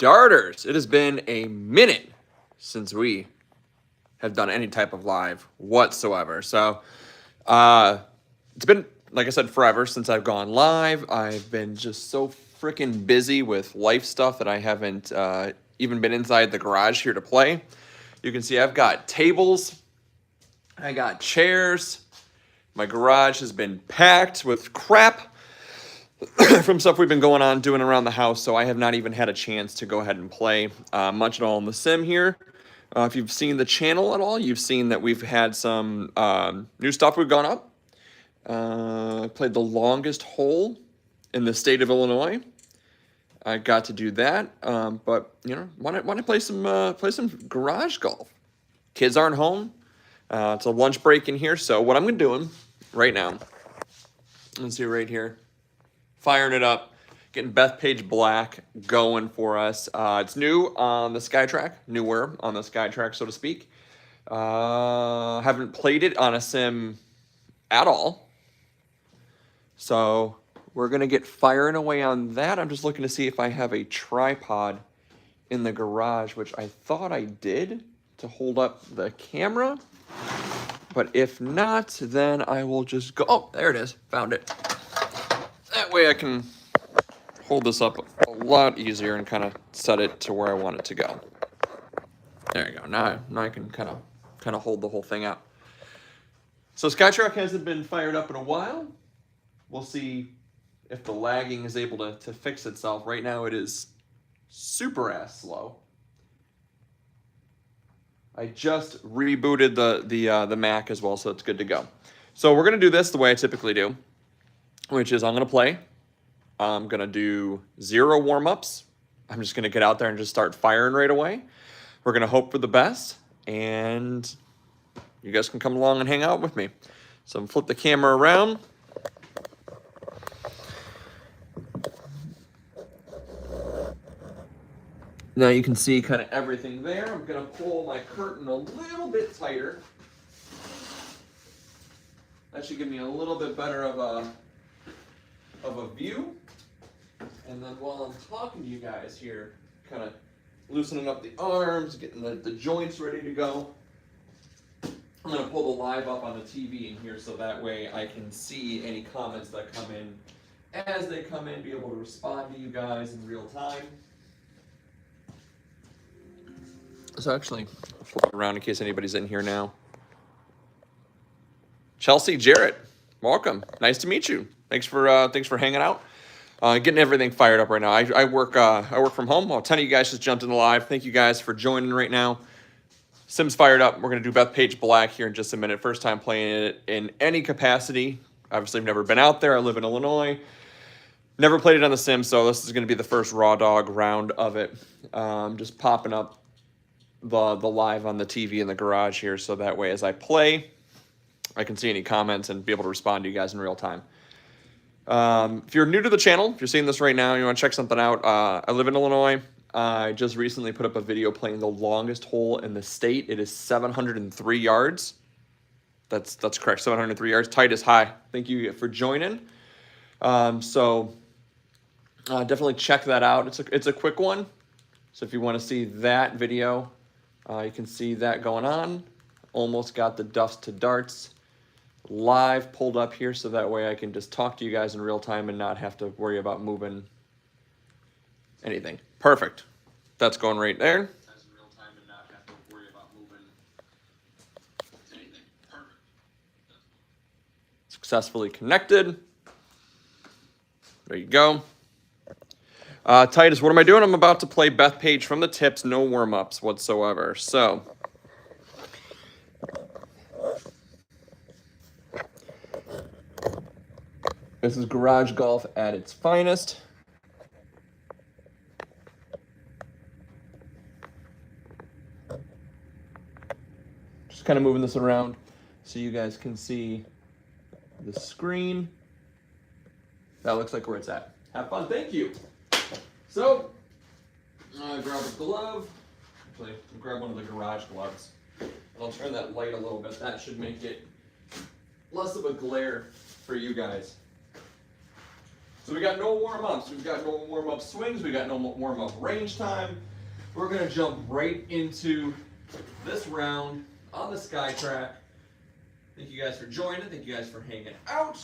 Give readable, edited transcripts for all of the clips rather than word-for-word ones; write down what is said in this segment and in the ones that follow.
Darters, it has been a minute since we have done any type of live whatsoever. So, it's been, like I said, forever since I've gone live. I've been just so freaking busy with life stuff that I haven't even been inside the garage here to play. You can see I've got tables, I got chairs. My garage has been packed with crap from stuff we've been doing around the house, so I have not even had a chance to go ahead and play much at all in the sim here. If you've seen the channel at all, you've seen that we've had some new stuff we've gone up. Played the longest hole in the state of Illinois. I got to do that, but you know, want to play some garage golf. Kids aren't home. It's a lunch break in here, so what I'm gonna doing right now, let's see right here, firing it up, getting Bethpage Black going for us. It's new on the SkyTrack, newer on the SkyTrack, so to speak. Haven't played it on a sim at all, so we're gonna get firing away on that. I'm just looking to see if I have a tripod in the garage, which I thought I did to hold up the camera. But if not, then I will just go. Oh, there it is. Found it. That way I can hold this up a lot easier and kind of set it to where I want it to go. There you go. Now I can kind of hold the whole thing out. So SkyTrack hasn't been fired up in a while. We'll see if the lagging is able to fix itself. Right now it is super ass slow. I just rebooted the Mac as well, so it's good to go. So we're gonna do this the way I typically do, which is I'm gonna play. I'm gonna do 0 warm-ups. I'm just gonna get out there and just start firing right away. We're gonna hope for the best, and you guys can come along and hang out with me. So I'm gonna flip the camera around. Now you can see kind of everything there. I'm gonna pull my curtain a little bit tighter. That should give me a little bit better of a view. And then while I'm talking to you guys here, kind of loosening up the arms, getting the joints ready to go. I'm gonna pull the live up on the TV in here so that way I can see any comments that come in as they come in, be able to respond to you guys in real time. So actually, I'll flip it around in case anybody's in here now. Chelsea Jarrett, welcome. Nice to meet you. Thanks for hanging out. Getting everything fired up right now. I work from home. Well, a ton of you guys just jumped in the live. Thank you guys for joining right now. Sim's fired up. We're gonna do Bethpage Black here in just a minute. First time playing it in any capacity. Obviously, I've never been out there. I live in Illinois. Never played it on the sim, so this is gonna be the first raw dog round of it. Just popping up the live on the TV in the garage here, so that way as I play, I can see any comments and be able to respond to you guys in real time. If you're new to the channel, if you're seeing this right now, you want to check something out, I live in Illinois. I just recently put up a video playing the longest hole in the state. It is 703 yards. That's correct, 703 yards. Tight as high. Thank you for joining. Definitely check that out. It's a quick one. So if you want to see that video, you can see that going on. Almost got the duffs to darts live pulled up here, so that way I can just talk to you guys in real time and not have to worry about moving anything. Perfect. That's going right there. Successfully connected. There you go. Titus, what am I doing? I'm about to play Bethpage from the tips, no warm-ups whatsoever. So, this is garage golf at its finest. Just kind of moving this around so you guys can see the screen. That looks like where it's at. Have fun. Thank you. So, grab a glove. Actually, grab one of the garage gloves. I'll turn that light a little bit. That should make it less of a glare for you guys. So we got no warm-ups, we've got no warm-up swings, we got no warm-up range time. We're gonna jump right into this round on the Sky Track. Thank you guys for joining, thank you guys for hanging out.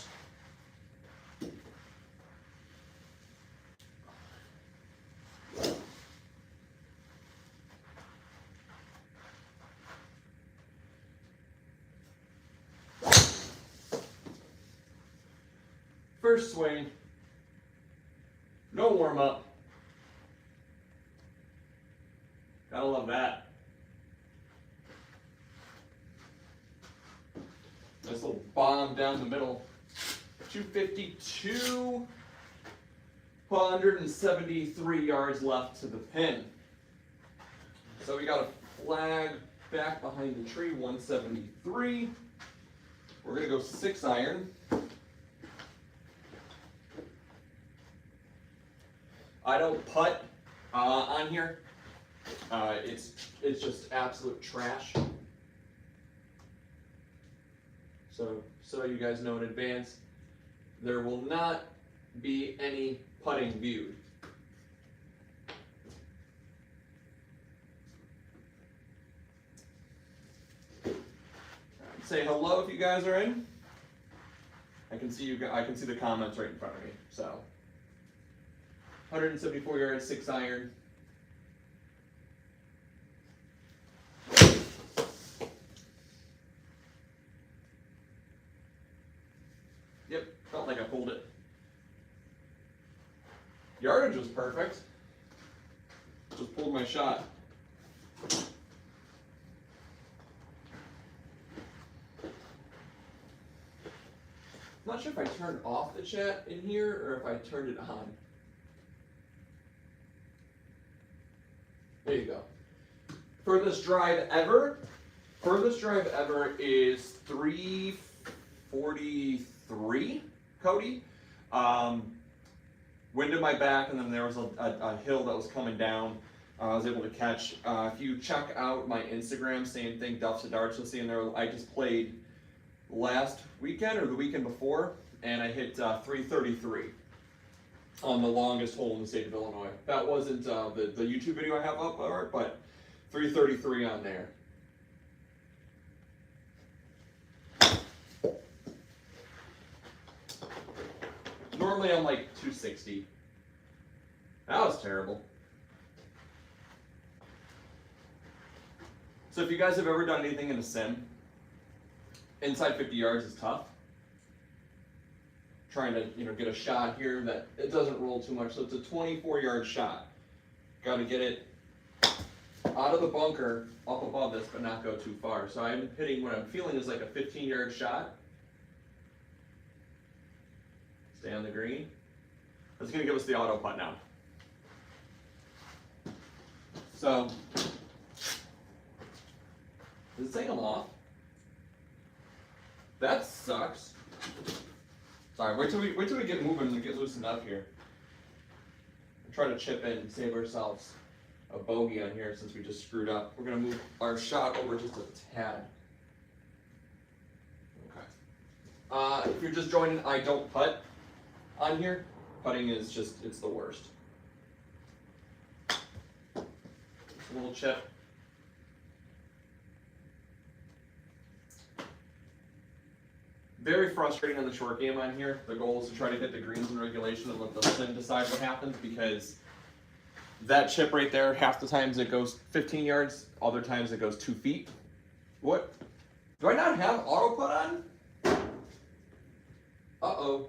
First swing, no warm up. Gotta love that. Nice little bomb down the middle. 252, 173 yards left to the pin. So we got a flag back behind the tree, 173. We're gonna go 6-iron. I don't putt on here. It's just absolute trash. So you guys know in advance, there will not be any putting viewed. Say hello if you guys are in. I can see you. I can see the comments right in front of me. So. 174 yards, 6-iron. Yep, felt like I pulled it. Yardage was perfect. Just pulled my shot. I'm not sure if I turned off the chat in here or if I turned it on. There you go. Furthest drive ever is 343, Cody. Wind in my back, and then there was a hill that was coming down. I was able to catch. If you check out my Instagram, same thing, Duff's a Darts, you'll see in there. I just played last weekend or the weekend before, and I hit 333. On the longest hole in the state of Illinois. That wasn't the YouTube video I have up, but 333 on there. Normally I'm like 260. That was terrible. So if you guys have ever done anything in a sim, inside 50 yards is tough. Trying to get a shot here that it doesn't roll too much. So it's a 24-yard shot. Got to get it out of the bunker up above this, but not go too far. So I'm hitting what I'm feeling is like a 15-yard shot. Stay on the green. That's going to give us the auto putt now. So does it say I'm off? That sucks. Sorry, wait till we get moving and get loosened up here. I'm trying to chip in and save ourselves a bogey on here since we just screwed up. We're gonna move our shot over just a tad. Okay. If you're just joining, I don't putt on here. Putting is just, it's the worst. Just a little chip. Very frustrating on the short game on here. The goal is to try to hit the greens in regulation and let the sim decide what happens, because that chip right there, half the times it goes 15 yards, other times it goes 2 feet. What? Do I not have auto putt on? Uh-oh.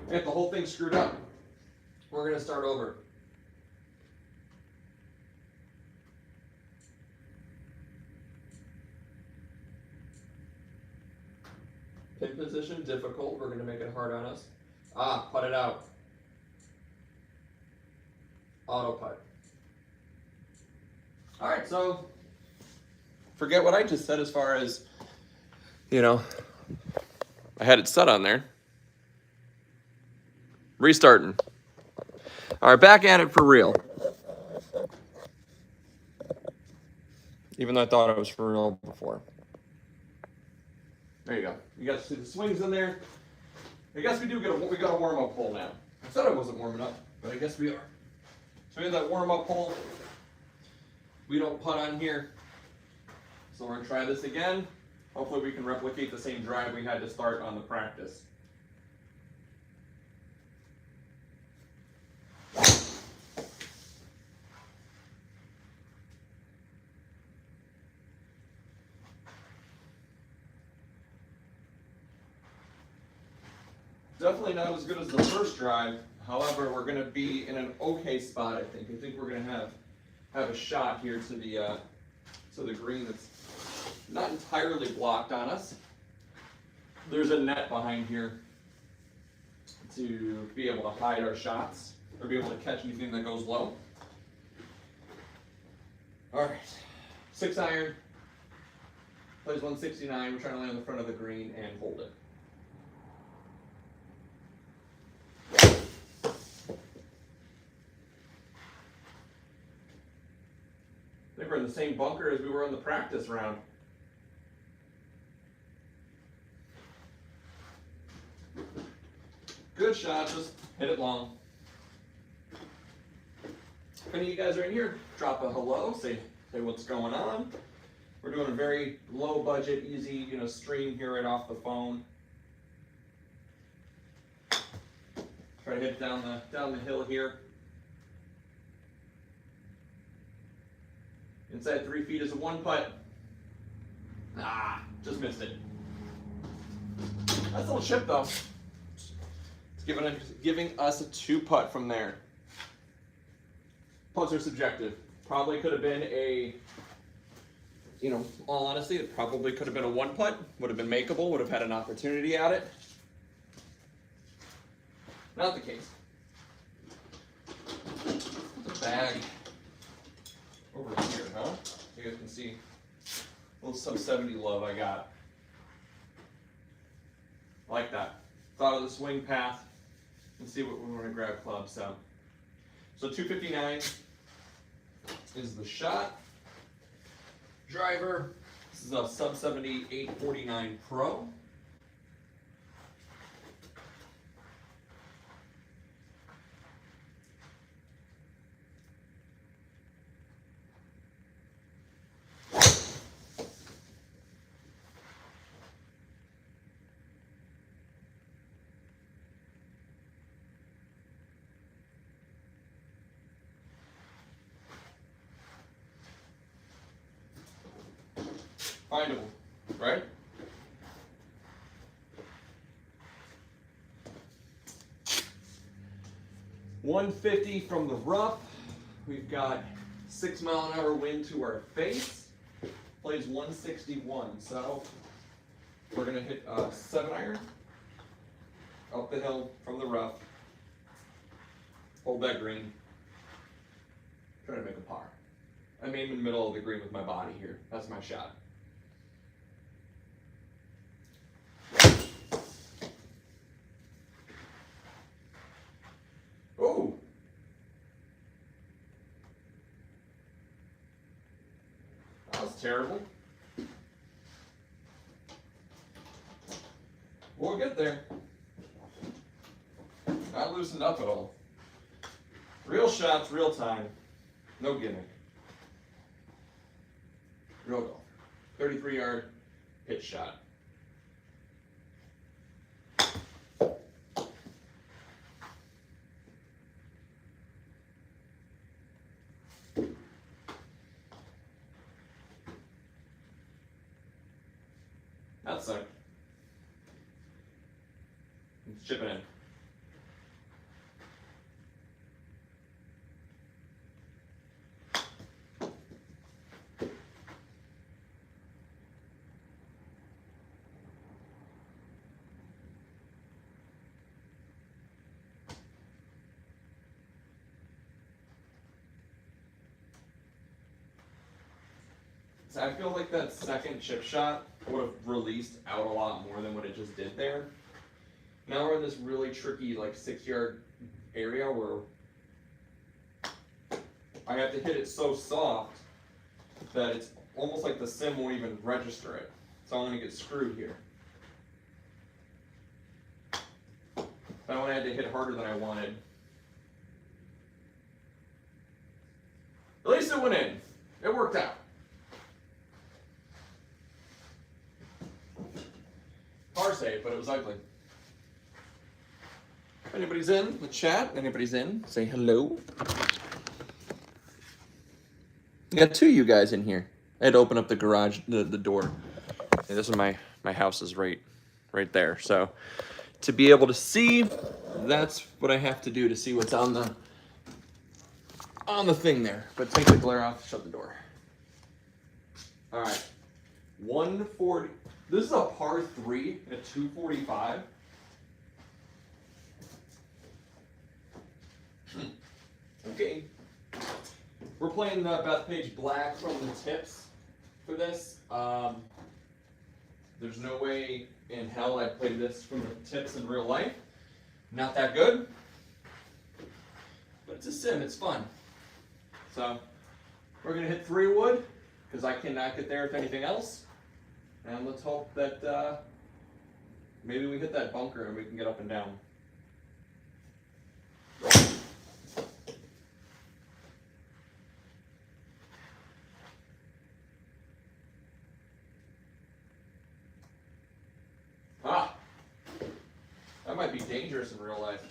I got the whole thing screwed up. We're gonna start over. Pin position, difficult. We're going to make it hard on us. Putt it out. Auto putt. All right, so forget what I just said as far as, I had it set on there. Restarting. All right, back at it for real. Even though I thought it was for real before. There you go. You guys see the swings in there. I guess we got a warm-up hole now. I said I wasn't warming up, but I guess we are. So we have that warm-up hole. We don't putt on here. So we're gonna try this again. Hopefully we can replicate the same drive we had to start on the practice. Definitely not as good as the first drive. However, we're going to be in an okay spot, I think. I think we're going to have a shot here to the green that's not entirely blocked on us. There's a net behind here to be able to hide our shots or be able to catch anything that goes low. All right, 6-iron, plays 169. We're trying to land in the front of the green and hold it. I think we're in the same bunker as we were in the practice round. Good shot, just hit it long. If any of you guys are in here, drop a hello, say what's going on. We're doing a very low budget, easy, stream here right off the phone. Try to hit down the hill here. Inside 3 feet is a 1-putt. Ah, just missed it. Nice little chip though. It's giving us a 2-putt from there. Putts are subjective. Probably could have been all honesty, it probably could have been a 1-putt. Would have been makeable, would have had an opportunity at it. Not the case. Put the bag over here, huh? You guys can see a little sub 70 love I got. I like that. Thought of the swing path and see what we want to grab clubs. So 259 is the shot. Driver, this is a sub 70 849 Pro. Findable, right? $150 from the rough. We've got 6-mile-an-hour wind to our face. Plays 161. So we're gonna hit a 7-iron up the hill from the rough. Hold that green. Try to make a par. I'm aiming in the middle of the green with my body here. That's my shot. Oh! That was terrible. We'll get there. Not loosened up at all. Real shots, real time. No gimmick. Real golf. 33-yard pitch shot. That sucked. It's chipping in. So I feel like that second chip shot would have released out a lot more than what it just did there. Now we're in this really tricky, like 6-yard area where I have to hit it so soft that it's almost like the sim won't even register it. So I'm gonna get screwed here. That one I had to hit harder than I wanted. At least it went in. It worked out. Par save, but it was ugly. If anybody's in the chat, anybody's in, say hello. We got 2 of you guys in here. I had to open up the garage, the door. Yeah, this is my house is right there. So to be able to see, that's what I have to do to see what's on the thing there. But take the glare off, shut the door. All right, 140. This is a par 3 at 245. Okay. We're playing the Bethpage Black from the tips for this. There's no way in hell I'd play this from the tips in real life. Not that good. But it's a sim, it's fun. So we're gonna hit 3 wood, because I cannot get there with anything else. And let's hope that maybe we hit that bunker and we can get up and down. Ah, that might be dangerous in real life.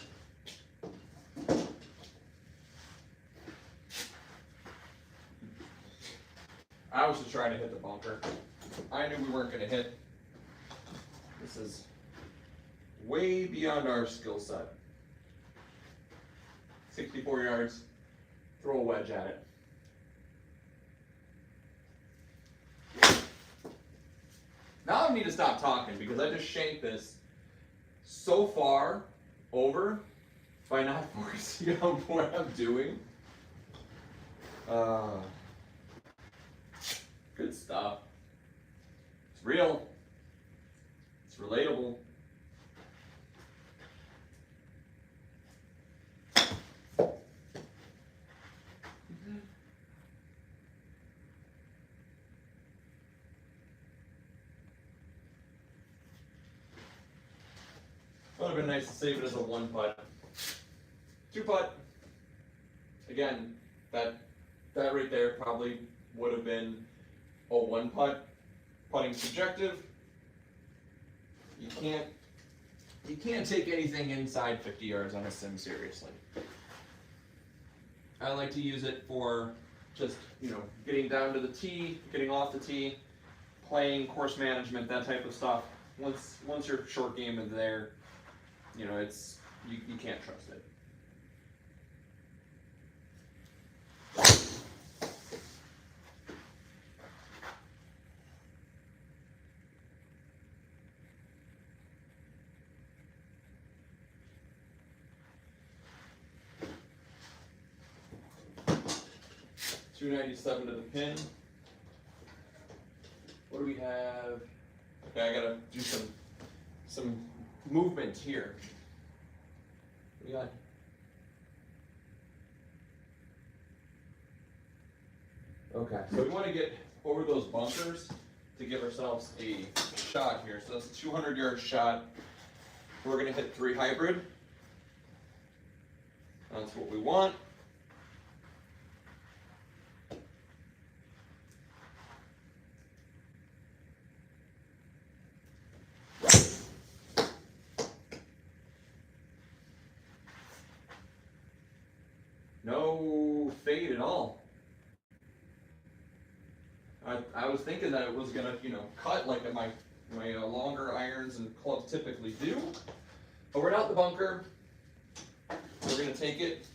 I was just trying to hit the bunker. I knew we weren't going to hit. This is way beyond our skill set. 64 yards, throw a wedge at it. Now I need to stop talking because I just shanked this so far over by not focusing on what I'm doing. Good stuff. It's real. It's relatable. Would have been nice to save it as a 1-putt. 2-putt. Again, that right there probably would have been a 1-putt. Putting subjective. You can't take anything inside 50 yards on a sim seriously. I like to use it for just, getting down to the tee, getting off the tee, playing course management, that type of stuff. Once your short game is there, it's you can't trust it. .297 to the pin. What do we have? Okay, I gotta do some movement here. What do we got? Okay, so we want to get over those bunkers to give ourselves a shot here. So that's a 200-yard shot. We're going to hit 3 hybrid. That's what we want. No fade at all. I was thinking that it was gonna, cut like my longer irons and clubs typically do, but we're not the bunker. We're gonna take it.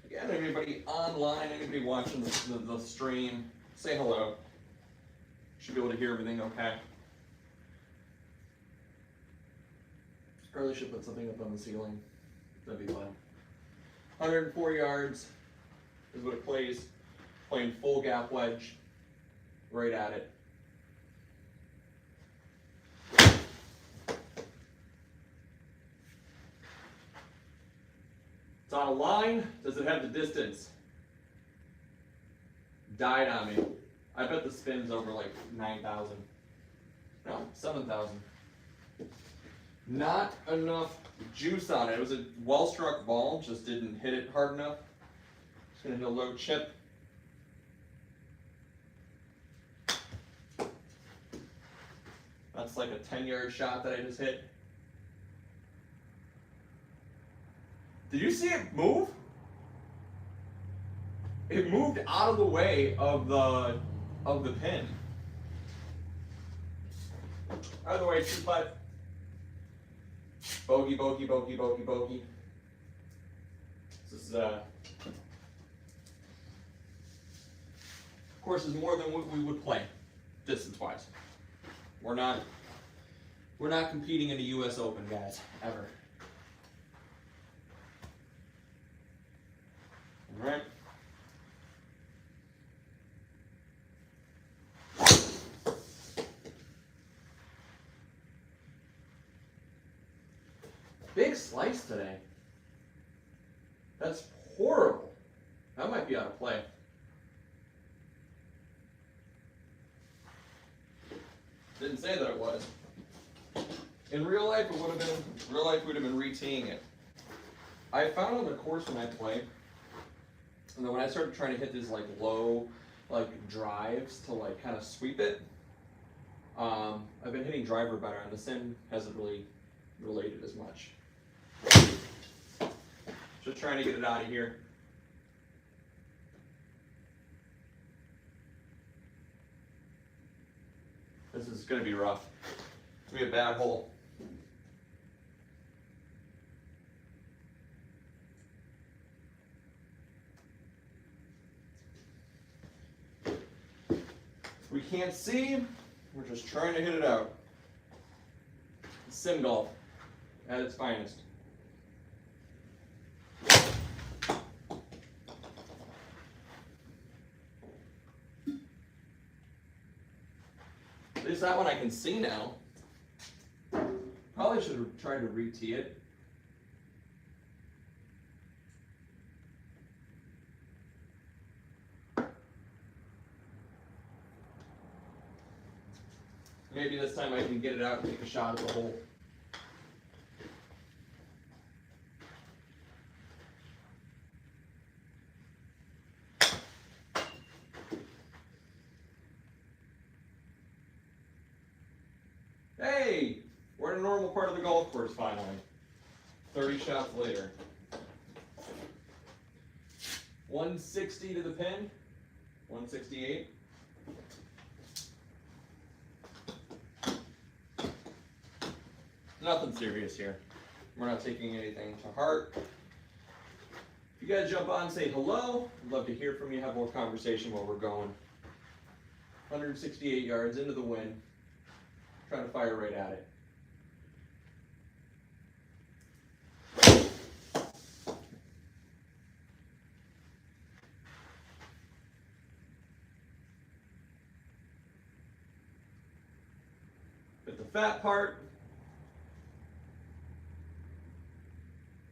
Again, anybody online, anybody watching the stream, say hello. Should be able to hear everything okay. Probably should put something up on the ceiling. That'd be fun. 104 yards is what it plays. Playing full gap wedge right at it. It's on a line. Does it have the distance? Died on me. I bet the spin's over like 9,000. No, 7,000. Not enough juice on it. It was a well-struck ball, just didn't hit it hard enough. Just gonna hit a low chip. That's like a 10-yard shot that I just hit. Did you see it move? It moved out of the way of the pin. Out of the way, 2-putt. Bogey, bogey, bogey, bogey, bogey. This is, of course, is more than what we would play, distance-wise. We're not competing in a U.S. Open, guys, ever. All right. Big slice today. That's horrible. That might be out of play. Didn't say that it was. In real life, it would have been. Real life would have been re-teeing it. I found on the course when I play, and then when I started trying to hit these like low, like drives to like kind of sweep it, I've been hitting driver better, and the sim hasn't really related as much. Just trying to get it out of here. This is going to be rough. It's going to be a bad hole. We can't see. We're just trying to hit it out. Sim golf at its finest. At least that one I can see now. Probably should have tried to re-tee it. Maybe this time I can get it out and take a shot at the hole. Hey, we're in a normal part of the golf course finally. 30 shots later. 160 to the pin. 168. Nothing serious here. We're not taking anything to heart. If you guys jump on and say hello, I'd love to hear from you, have more conversation while we're going. 168 yards into the wind. Trying to fire right at it. But the fat part,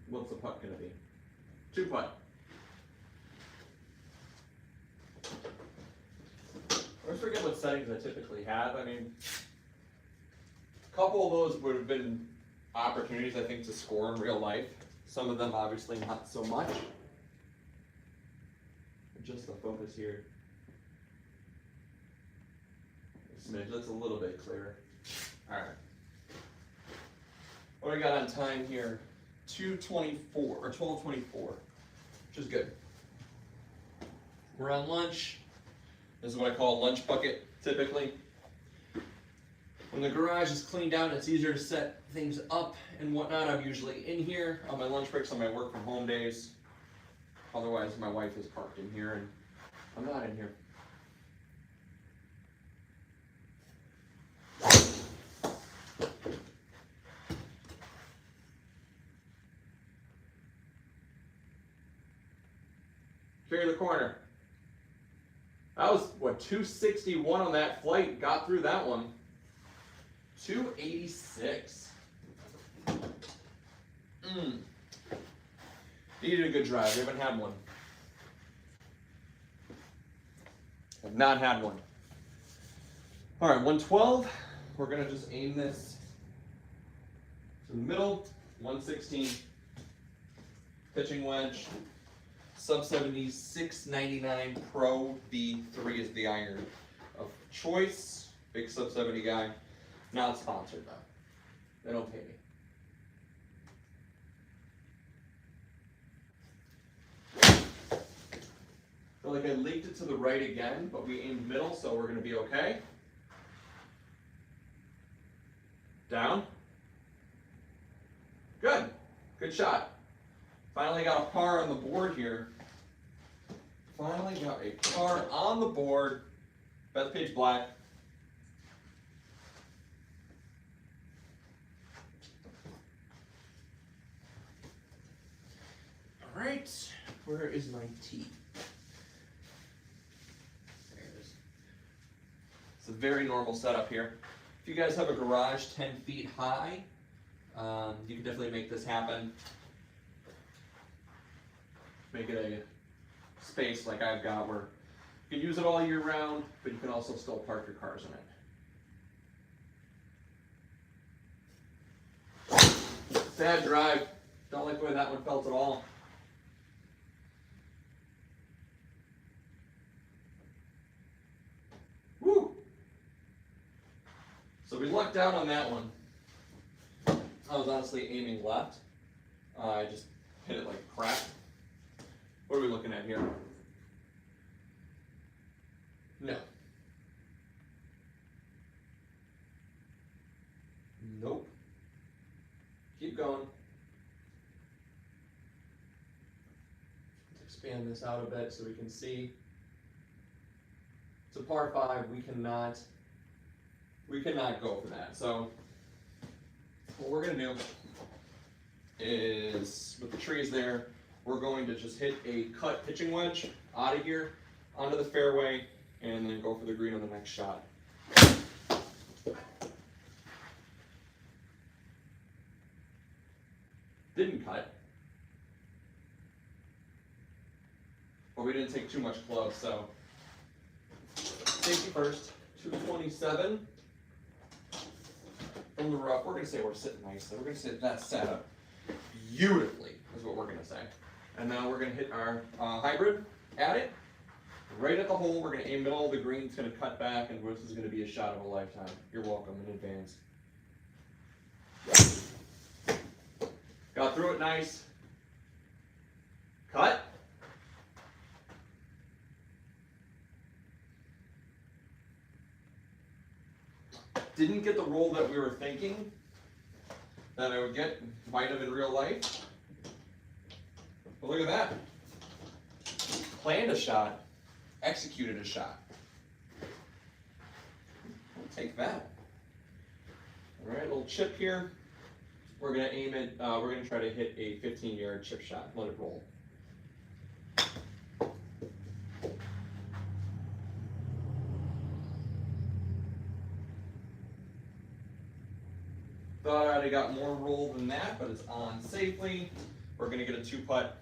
what's the putt going to be? 2-putt. I always forget what settings I typically have. I mean, a couple of those would have been opportunities, I think, to score in real life. Some of them, obviously, not so much. Just the focus here. A smidge, that's a little bit clearer. All right. What do I got on time here? 2:24 or 12:24, which is good. We're on lunch. This is what I call a lunch bucket, typically. When the garage is cleaned out and it's easier to set things up and whatnot, I'm usually in here on my lunch breaks on my work from home days. Otherwise, my wife is parked in here and I'm not in here. Clear the corner. That was, what, 261 on that flight. Got through that one. 286. Needed a good drive. We haven't had one. Have not had one. All right, 112. We're going to just aim this to the middle, 116 pitching wedge, sub 70, 699 Pro V3 is the iron of choice. Big sub 70 guy. Not sponsored though. They don't pay me. Feel like I leaked it to the right again, but we aimed middle, so we're going to be okay. Down. Good. Good shot. Finally got a par on the board here. Finally got a par on the board. Bethpage black. All right. Where is my tee? There it is. It's a very normal setup here. If you guys have a garage 10 feet high, you can definitely make this happen. Make it a space like I've got where you can use it all year round, but you can also still park your cars in it. Sad drive. Don't like the way that one felt at all. Woo! So we lucked out on that one. I was honestly aiming left. I just hit it like crap. What are we looking at here? No. Nope. Keep going. Let's expand this out a bit so we can see. It's a par 5. We cannot go for that. So what we're gonna do is, with the trees there, we're going to just hit a cut pitching wedge out of here, onto the fairway, and then go for the green on the next shot. Didn't cut. But we didn't take too much club, so safety first. 227 from the rough. We're going to say we're sitting nicely. We're going to say that set up beautifully, is what we're going to say. And now we're going to hit our hybrid at it, right at the hole. We're going to aim middle. The green's going to cut back, and this is going to be a shot of a lifetime. You're welcome in advance. Got through it nice. Cut. Didn't get the roll that we were thinking that I would get, might have in real life. But look at that. Planned a shot, executed a shot. I'll take that. All right, little chip here. We're gonna aim it, we're gonna try to hit a 15-yard chip shot, let it roll. Thought I'd have got more roll than that, but it's on safely. We're going to get a 2-putt.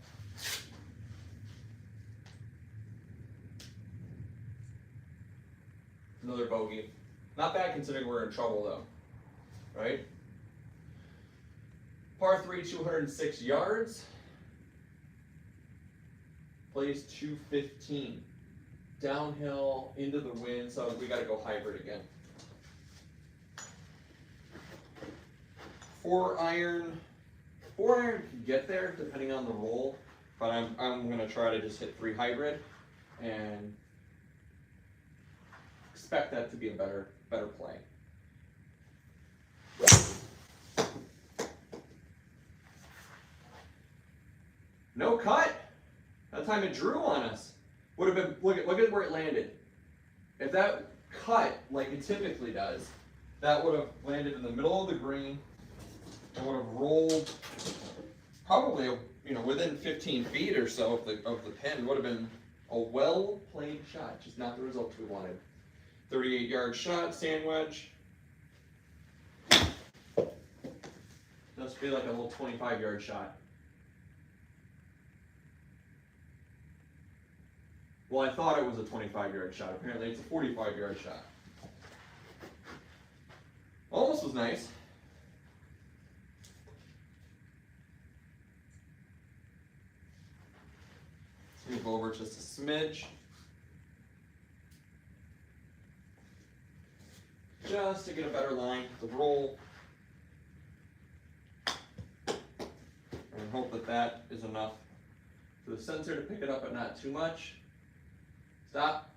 Another bogey. Not bad considering we're in trouble though, right? Par 3, 206 yards. Plays 215. Downhill, into the wind, so we got to go hybrid again. 4 iron can get there depending on the roll, but I'm gonna try to just hit 3 hybrid and expect that to be a better play. No cut. That time it drew on us. Would have been look at where it landed. If that cut like it typically does, that would have landed in the middle of the green. I would have rolled probably, within 15 feet or so of the pin. Would have been a well played shot, just not the results we wanted. 38-yard shot, sand wedge. Must be like a little 25-yard shot. Well, I thought it was a 25-yard shot. Apparently, it's a 45-yard shot. Almost was nice. over just a smidge. Just to get a better line to roll. And hope that that is enough for the sensor to pick it up, but not too much. Stop.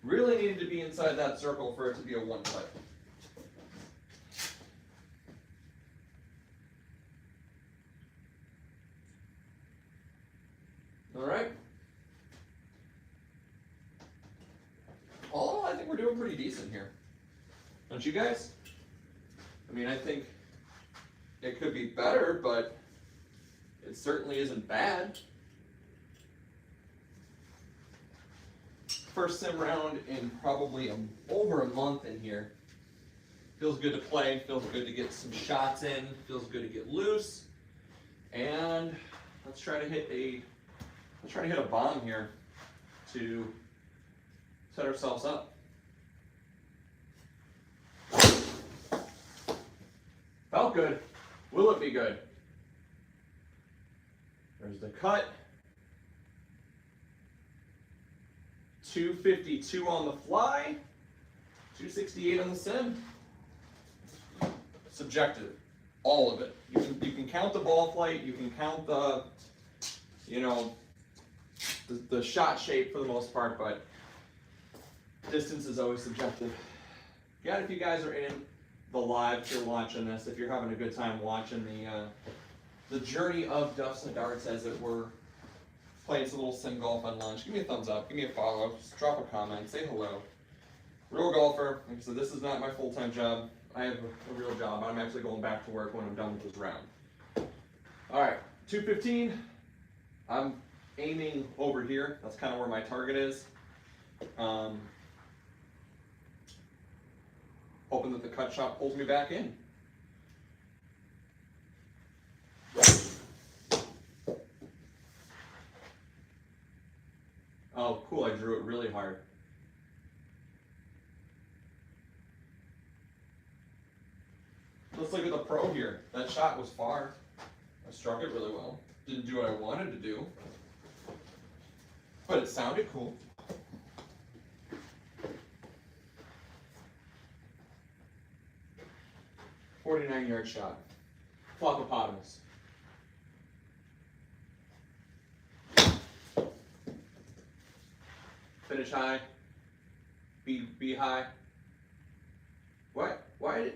Really needed to be inside that circle for it to be a one putt. All right. All in all, I think we're doing pretty decent here. Don't you guys? I mean, I think it could be better, but it certainly isn't bad. First sim round in probably over a month in here. Feels good to play, feels good to get some shots in, feels good to get loose. And let's try to hit a bomb here to set ourselves up. Felt good. Will it be good? There's the cut. 252 on the fly. 268 on the sim. Subjective. All of it. You can count the ball flight, you can count the, the shot shape for the most part, but distance is always subjective. Yeah, if you guys are in the live, if you're watching this, if you're having a good time watching the journey of Duffs and Darts as it were, playing some little sim golf on lunch, give me a thumbs up, give me a follow, just drop a comment, say hello. Real golfer, like I said, this is not my full-time job. I have a real job. I'm actually going back to work when I'm done with this round. All right, 215. I'm aiming over here. That's kind of where my target is. Hoping that the cut shot pulls me back in. Oh, cool, I drew it really hard. Let's look at the pro here. That shot was far. I struck it really well. Didn't do what I wanted to do, but it sounded cool. .49-yard shot. Floppopotamus. Finish high. Be high. What? Why did?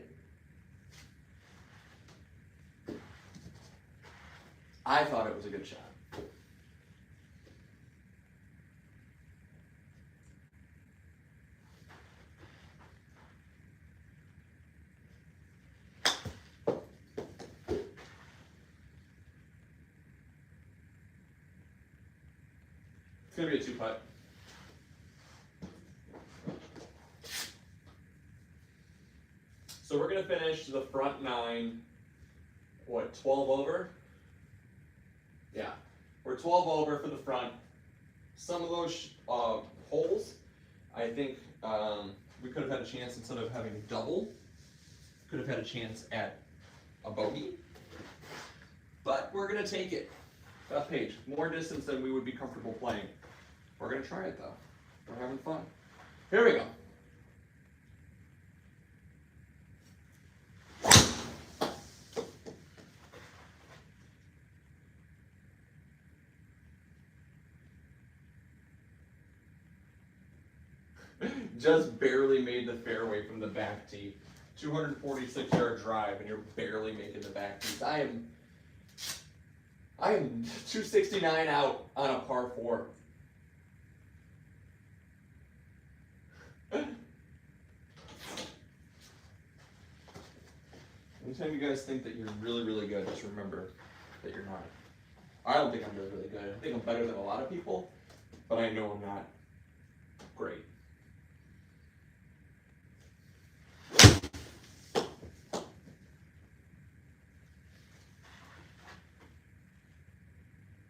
I thought it was a good shot. It's going to be a 2-putt. So we're going to finish the front 9, what, 12 over? Yeah, we're 12 over for the front. Some of those holes, I think we could have had a chance instead of having double. Could have had a chance at a bogey. But we're going to take it. Bethpage, more distance than we would be comfortable playing. We're going to try it though. We're having fun. Here we go. Just barely made the fairway from the back tee. 246-yard drive, and you're barely making the back tees. I am 269 out on a par 4. Anytime you guys think that you're really, really good, just remember that you're not. I don't think I'm really, really good. I think I'm better than a lot of people, but I know I'm not great.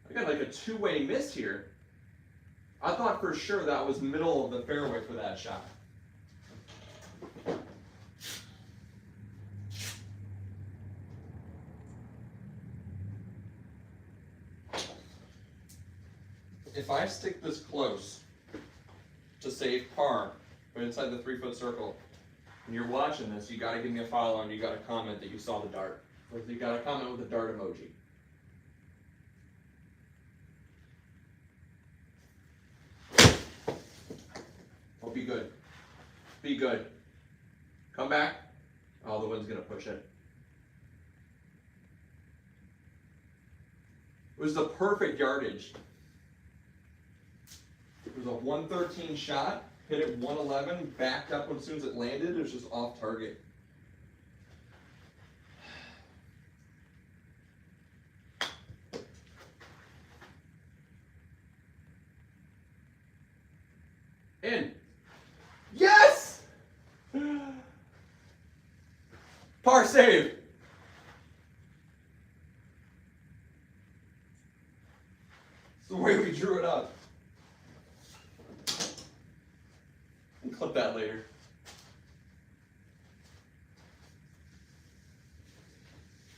I got like a two-way miss here. I thought for sure that was middle of the fairway for that shot. if I stick this close to save par, but inside the 3-foot circle, and you're watching this, you got to give me a follow and you got to comment that you saw the dart. Or you got to comment with the dart emoji. Oh, be good. Be good. Come back. Oh, the wind's going to push it. It was the perfect yardage. It was a 113 shot, hit it 111, backed up as soon as it landed. It was just off target. In. Yes! Par save. It's the way we drew it up. And clip that later.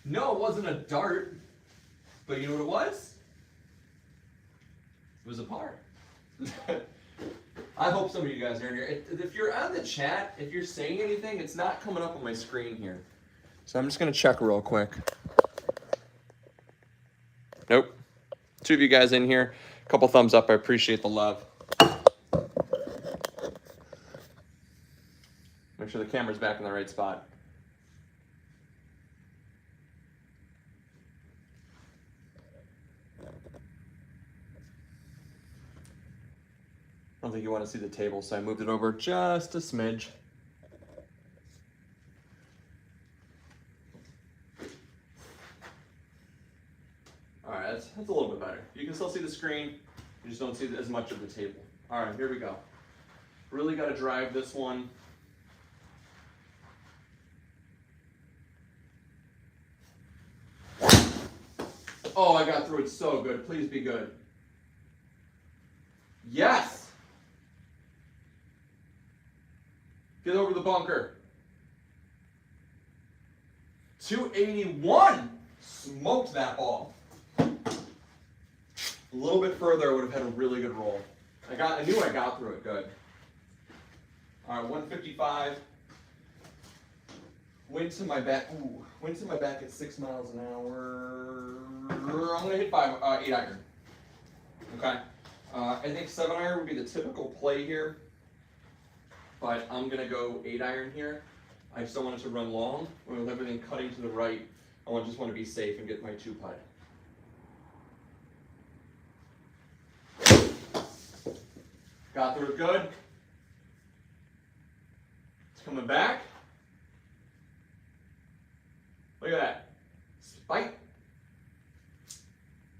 No, it wasn't a dart. But you know what it was? It was a par. I hope some of you guys are in here. If you're on the chat, if you're saying anything, it's not coming up on my screen here. So I'm just going to check real quick. Nope. 2 of you guys in here. A couple thumbs up. I appreciate the love. Make sure the camera's back in the right spot. I don't think you want to see the table, so I moved it over just a smidge. All right, that's a little bit better. You can still see the screen, you just don't see as much of the table. All right, here we go. Really got to drive this one. Oh, I got through it so good. Please be good. Yes! Get over the bunker. 281. Smoked that ball. A little bit further, I would have had a really good roll. I knew I got through it good. All right, 155. Wind to my back. Ooh, wind to my back at 6 miles an hour. I'm gonna hit 8 iron. Okay. I think 7 iron would be the typical play here. But I'm going to go 8 iron here. I just don't want it to run long. With everything cutting to the right, I just want to be safe and get my 2 putt. Got through it good. It's coming back. Look at that. Spike.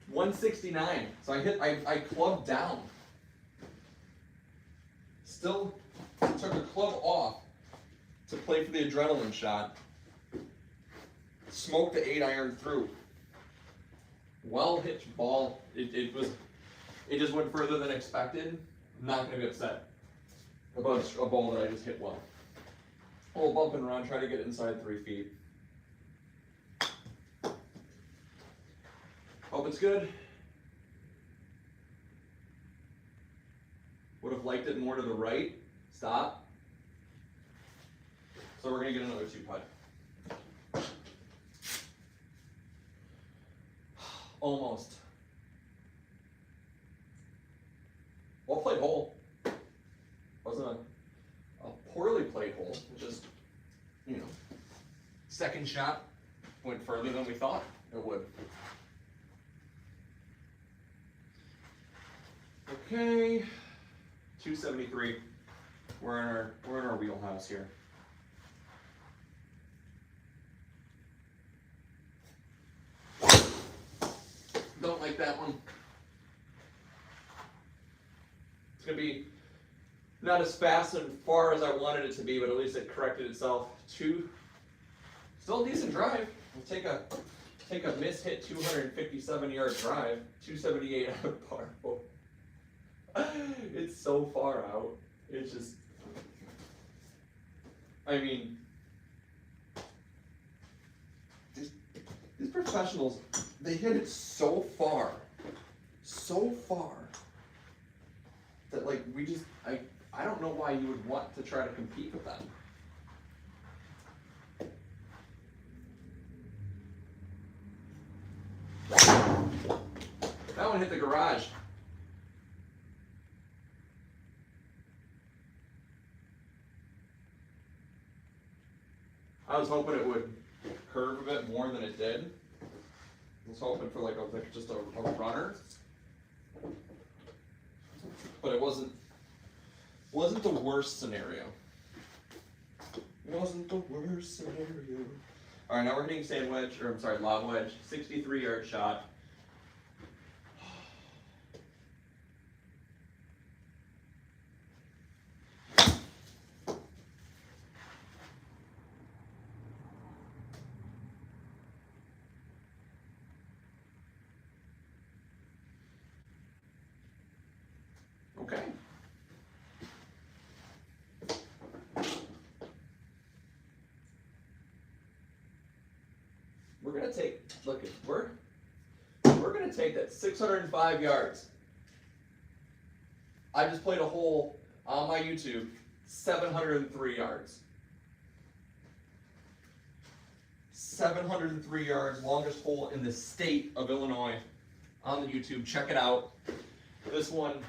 169. So I clubbed down. Still took a club off to play for the adrenaline shot. Smoked the 8 iron through. Well hit ball. It just went further than expected. I'm not gonna be upset about a ball that I just hit well. A little bump and run, try to get it inside 3 feet. Hope it's good. Would have liked it more to the right. Stop. So we're going to get another 2 putt. Almost. Well played hole. Wasn't a poorly played hole. Just, second shot went further than we thought it would. Okay, 273. We're in our wheelhouse here. Don't like that one. It's gonna be not as fast and far as I wanted it to be, but at least it corrected itself. Still a decent drive. We'll take a mishit 257-yard drive, 278 out of par. Oh. It's so far out. It's just, I mean, these professionals, they hit it so far, we just, I don't know why you would want to try to compete with them. That one hit the garage. I was hoping it would curve a bit more than it did. I was hoping for like just a runner, but it wasn't the worst scenario. It wasn't the worst scenario. All right, now we're hitting sand wedge, or I'm sorry, lob wedge, 63-yard shot. Okay. We're gonna take, look, we're gonna take that 605 yards. I just played a hole on my YouTube, 703 yards. 703 yards, longest hole in the state of Illinois on the YouTube. Check it out. This one,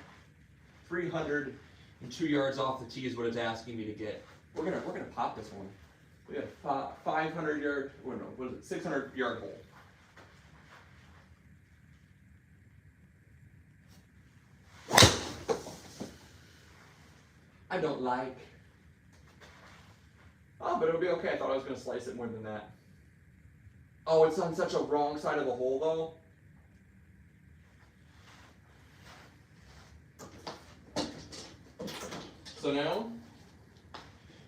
302 yards off the tee is what it's asking me to get. We're gonna pop this one. We got a 500 yard, or no, what is it, 600 yard hole. I don't like. Oh, but it'll be okay. I thought I was gonna slice it more than that. Oh, it's on such a wrong side of the hole though. So now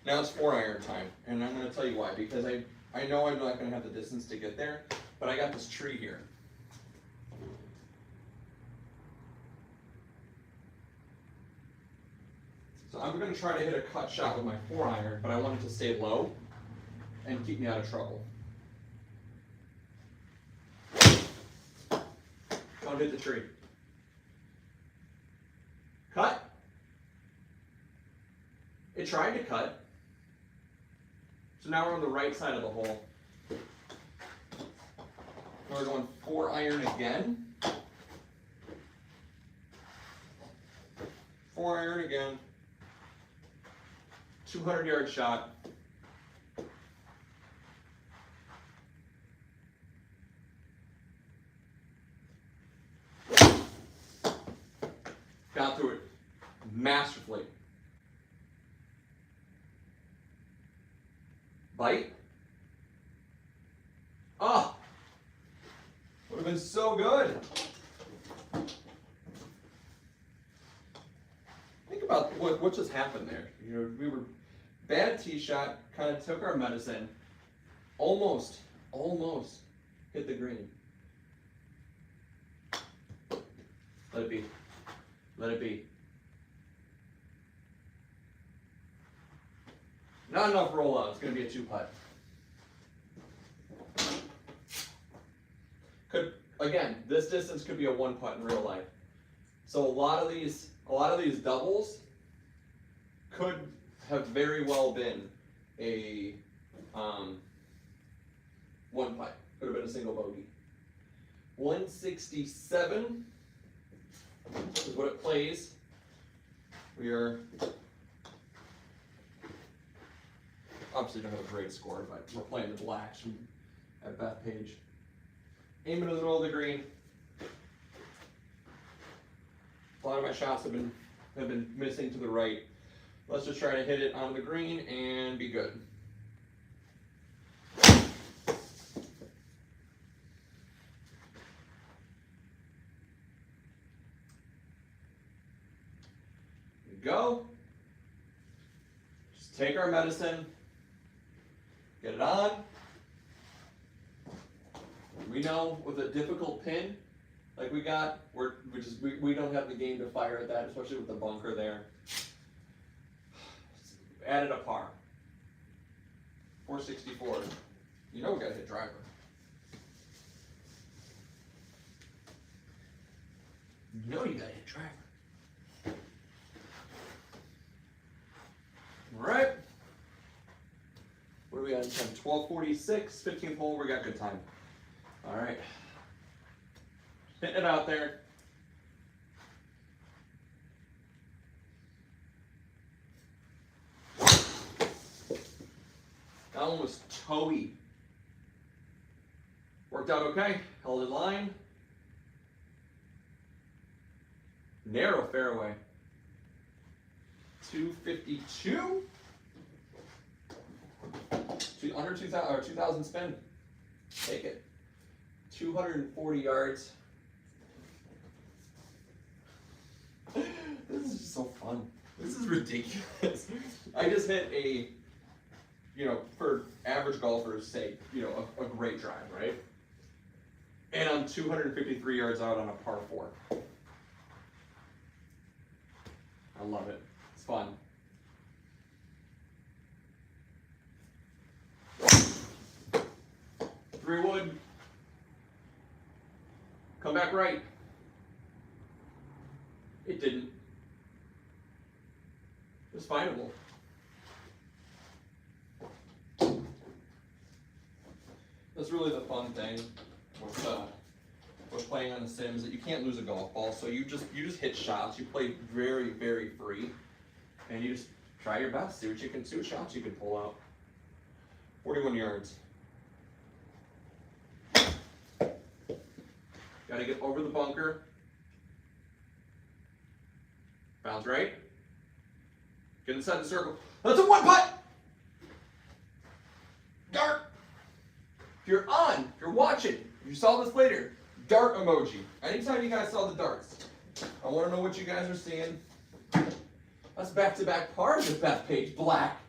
it's 4-iron time, and I'm going to tell you why. Because I know I'm not going to have the distance to get there, but I got this tree here. So I'm going to try to hit a cut shot with my 4-iron, but I want it to stay low and keep me out of trouble. Don't hit the tree. Cut. It tried to cut. So now we're on the right side of the hole. Now we're going 4-iron again. 4-iron again. 200-yard shot. Got through it masterfully. Bite. Oh, would have been so good. Think about what just happened there. You know, we were bad tee shot, kind of took our medicine, almost hit the green. Let it be. Let it be. Not enough rollout. It's going to be a 2-putt. Again, this distance could be a 1-putt in real life. So a lot of these doubles could have very well been a 1-putt. Could have been a single bogey. 167 is what it plays. We are obviously don't have a great score, but we're playing the blacks at Bethpage. Aiming to the middle of the green. A lot of my shots have been missing to the right. Let's just try to hit it on the green and be good. Go. Just take our medicine, get it on. We know with a difficult pin like we got, we don't have the game to fire at that, especially with the bunker there. Added a par. 464. You know we gotta hit driver. You know you gotta hit driver. 12:46, 15th hole, we got good time. All right. Hitting it out there. That one was toey. Worked out okay. Held in line. Narrow fairway. 252. Under 2,000 or 2,000 spin. Take it. 240 yards. This is just so fun. This is ridiculous. I just hit a, for average golfers' sake, a great drive, right? And I'm 253 yards out on a par 4. I love it. It's fun. Three wood. Come back right. It didn't. It was findable. That's really the fun thing with playing on the Sims, that you can't lose a golf ball. So you just hit shots. You play very, very free, and you just try your best. See what shots you can pull out. 41 yards. Got to get over the bunker. Bounce right. Get inside the circle. That's a one putt. Dart. If you're watching, you saw this later. Dart emoji. Anytime you guys saw the darts, I want to know what you guys are seeing. That's back-to-back pars with Bethpage Black.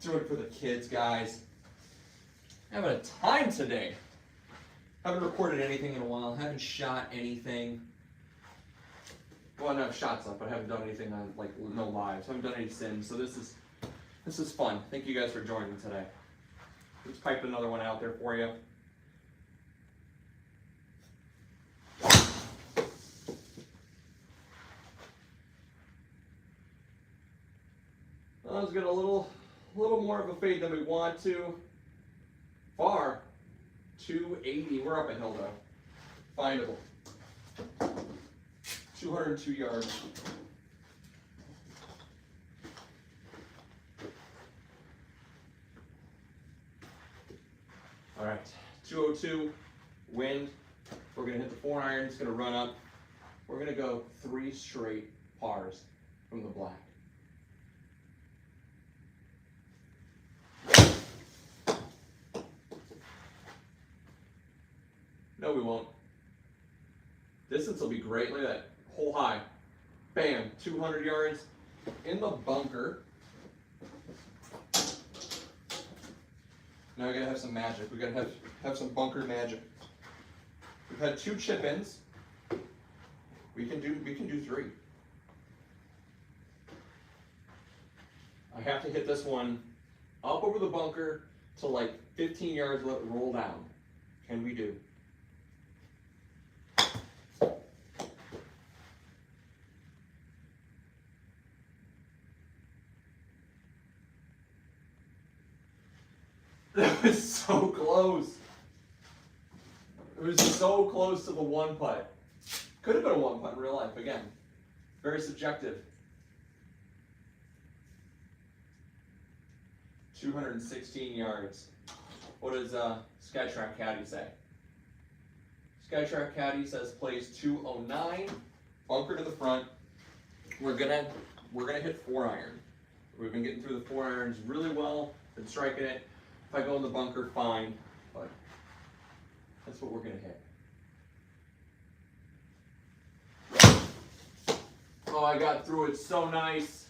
Do it for the kids, guys. Having a time today. Haven't recorded anything in a while. Haven't shot anything. Well, no, shots up, but I haven't done anything on, no lives. Haven't done any Sims, so this is fun. Thank you guys for joining today. Let's pipe another one out there for you. Let's get a little more of a fade than we want to. Far. 280. We're up a hill though. Findable. 202 yards. All right. 202. Wind. We're gonna hit the 4-iron. It's gonna run up. We're gonna go 3 straight pars from the black. No, we won't. Distance will be great. Look at that. Hole high. Bam. 200 yards in the bunker. Now we gotta have some magic. We gotta have some bunker magic. We've had 2 chip-ins. We can do 3. I have to hit this one up over the bunker to 15 yards, let it roll down. Can we do? That was so close. It was so close to the 1 putt. Could have been a 1 putt in real life. Again, very subjective. 216 yards. What does Skytrack Caddy say? Skytrack Caddy says plays 209, bunker to the front. We're gonna hit 4-iron. We've been getting through the 4-irons really well. Been striking it. If I go in the bunker, fine, but that's what we're gonna hit. Oh, I got through it so nice.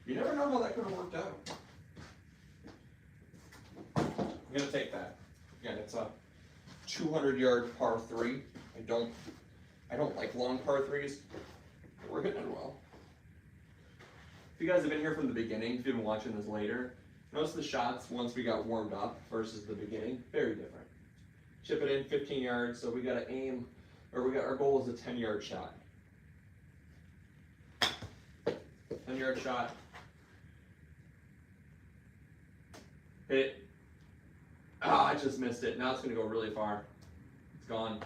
You never know how that could have worked out. I'm gonna take that. Again, it's a 200-yard par 3. I don't like long par 3s, but we're hitting it well. If you guys have been here from the beginning, if you've been watching this later, notice the shots once we got warmed up versus the beginning, very different. Chip it in 15 yards, so we gotta aim our goal is a 10-yard shot. 10-yard shot. Hit it. Ah, I just missed it. Now it's going to go really far. It's gone.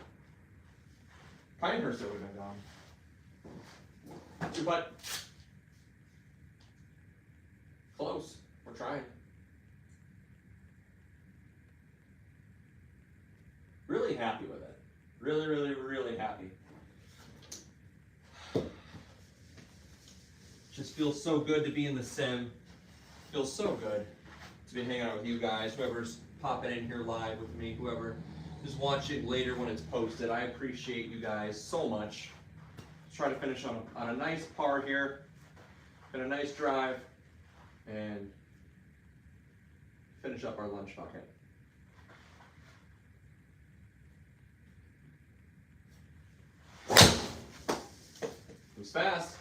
Pinehurst, it would have been gone. 2-putt. Close. We're trying. Really happy with it. Really, really, really happy. Just feels so good to be in the sim. Feels so good to be hanging out with you guys. Whoever's popping in here live with me, whoever is watching later when it's posted, I appreciate you guys so much. Let's try to finish on a nice par here. Got a nice drive and finish up our lunch bucket. It's fast.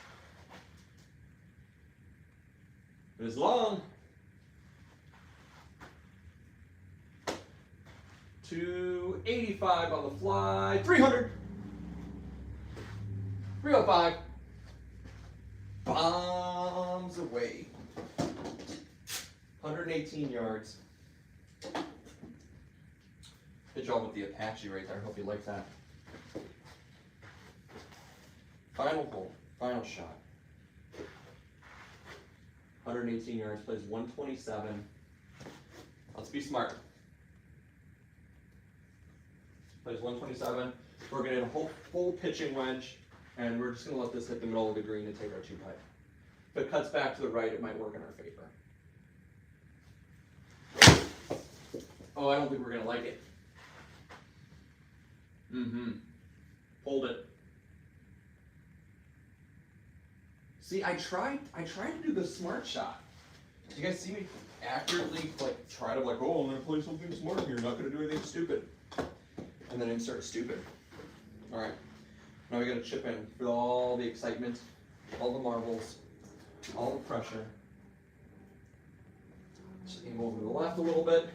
It is long. 285 on the fly. 300. 305. Bombs away. 118 yards. Good job with the Apache right there. I hope you like that. Final hole. Final shot. 118 yards. Plays 127. Let's be smart. Plays 127. We're going to hit a full pitching wedge, and we're just going to let this hit the middle of the green and take our 2-putt. If it cuts back to the right, it might work in our favor. Oh, I don't think we're going to like it. Hold it. See, I tried to do the smart shot. You guys see me accurately try to oh, I'm going to play something smart here, not going to do anything stupid. And then insert stupid. All right, now we got to chip in with all the excitement, all the marbles, all the pressure. Just aim over to the left a little bit.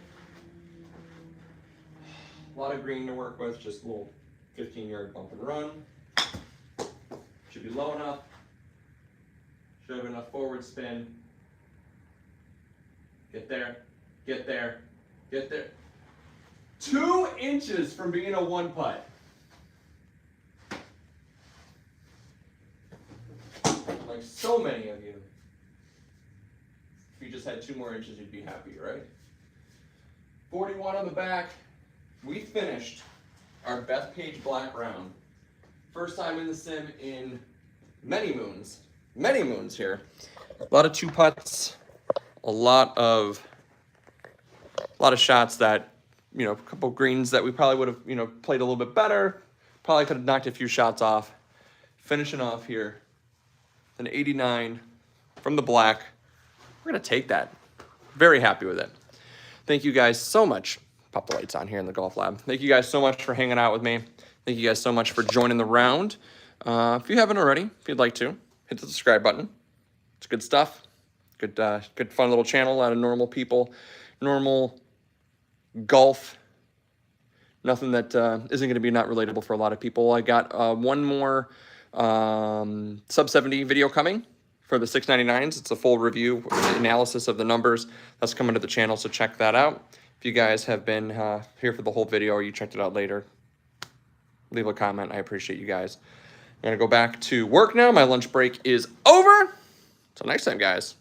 A lot of green to work with, just a little 15-yard bump and run. Should be low enough. Should have enough forward spin. Get there, get there, get there. 2 inches from being a 1-putt. Like so many of you. If you just had 2 more inches, you'd be happy, right? 41 on the back. We finished our Bethpage Black round. First time in the sim in many moons. Many moons here. A lot of 2-putts. A lot of shots that, a couple greens that we probably would have, played a little bit better. Probably could have knocked a few shots off. Finishing off here, an 89 from the black. We're going to take that. Very happy with it. Thank you guys so much. Pop the lights on here in the golf lab. Thank you guys so much for hanging out with me. Thank you guys so much for joining the round. If you haven't already, if you'd like to, hit the subscribe button. It's good stuff. Good fun little channel. A lot of normal people. Normal golf. Nothing that isn't going to be not relatable for a lot of people. I got one more sub 70 video coming for the 699s. It's a full review, analysis of the numbers. That's coming to the channel, so check that out. If you guys have been here for the whole video or you checked it out later, leave a comment. I appreciate you guys. I'm going to go back to work now. My lunch break is over. Until next time, guys.